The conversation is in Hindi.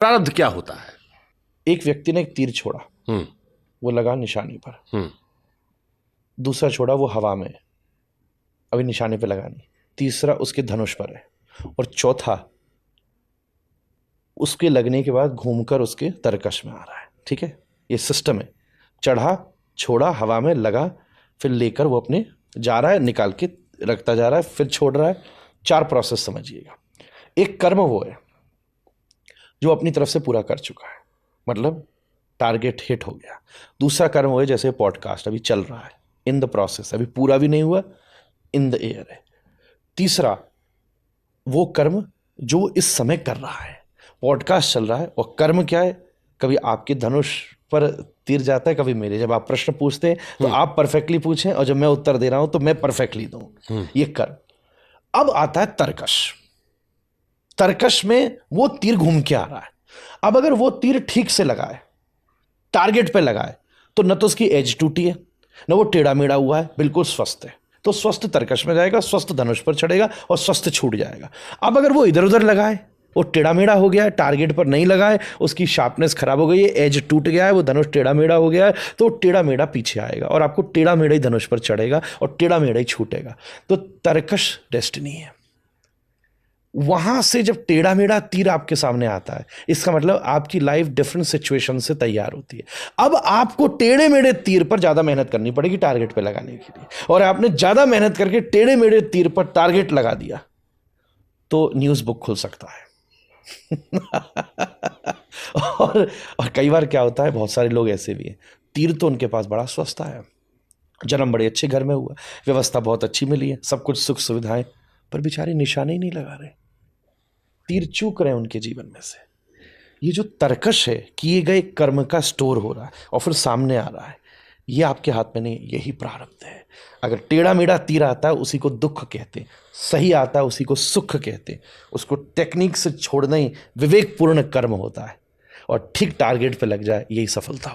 प्रारब्ध क्या होता है? एक व्यक्ति ने एक तीर छोड़ा, वो लगा निशानी पर। दूसरा छोड़ा, वो हवा में, अभी निशाने पे लगा नहीं। तीसरा उसके धनुष पर है, और चौथा उसके लगने के बाद घूमकर उसके तरकश में आ रहा है। ठीक है, ये सिस्टम है। चढ़ा, छोड़ा, हवा में लगा, फिर लेकर वो अपने जा रहा है, निकाल के रखता जा रहा है, फिर छोड़ रहा है। 4 प्रोसेस समझिएगा। एक कर्म वो है जो अपनी तरफ से पूरा कर चुका है, मतलब टारगेट हिट हो गया। दूसरा कर्म वो है, जैसे पॉडकास्ट अभी चल रहा है, इन द प्रोसेस, अभी पूरा भी नहीं हुआ, इन द एयर है। तीसरा वो कर्म जो इस समय कर रहा है, पॉडकास्ट चल रहा है, और कर्म क्या है, कभी आपके धनुष पर तीर जाता है, कभी मेरे। जब आप प्रश्न पूछते हैं तो आप परफेक्टली पूछें, और जब मैं उत्तर दे रहा हूं तो मैं परफेक्टली दूं, ये कर्म। अब आता है तरकश। तरकश में वो तीर घूम के आ रहा है। अब अगर वो तीर ठीक से लगाए, टारगेट पे लगाए, तो न तो उसकी एज टूटी है, न वो टेढ़ा मेढ़ा हुआ है, बिल्कुल स्वस्थ है। तो स्वस्थ तरकश में जाएगा, स्वस्थ धनुष पर चढ़ेगा, और स्वस्थ छूट जाएगा। अब अगर वो इधर उधर लगाए, वो टेढ़ा मेढ़ा हो गया है, टारगेट पर नहीं लगाए, उसकी शार्पनेस खराब हो गई है, एज टूट गया है, वो धनुष टेढ़ा मेढ़ा हो गया है, तो टेढ़ा मेढ़ा पीछे आएगा, और आपको टेढ़ा मेढ़ा ही धनुष पर चढ़ेगा, और टेढ़ा मेढ़ा ही छूटेगा। तो तरकश डेस्टिनी है। वहां से जब टेढ़ा मेढ़ा तीर आपके सामने आता है, इसका मतलब आपकी लाइफ डिफरेंट सिचुएशन से तैयार होती है। अब आपको टेढ़े मेढ़े तीर पर ज्यादा मेहनत करनी पड़ेगी टारगेट पे लगाने के लिए, और आपने ज्यादा मेहनत करके टेढ़े मेढ़े तीर पर टारगेट लगा दिया, तो न्यूज बुक खुल सकता है। और कई बार क्या होता है, बहुत सारे लोग ऐसे भी हैं, तीर तो उनके पास बड़ा स्वस्थ है, जन्म बड़े अच्छे घर में हुआ, व्यवस्था बहुत अच्छी मिली है, सब कुछ सुख सुविधाएं, पर बेचारे निशाने ही नहीं लगा रहे, तीर चूक रहे हैं उनके जीवन में से। ये जो तरकश है, किए गए कर्म का स्टोर हो रहा है और फिर सामने आ रहा है, ये आपके हाथ में नहीं, यही प्रारब्ध है। अगर टेढ़ा मेढ़ा तीर आता है, उसी को दुख कहते, सही आता है उसी को सुख कहते। उसको टेक्निक से छोड़ना ही विवेकपूर्ण कर्म होता है, और ठीक टारगेट पे लग जाए, यही सफलता।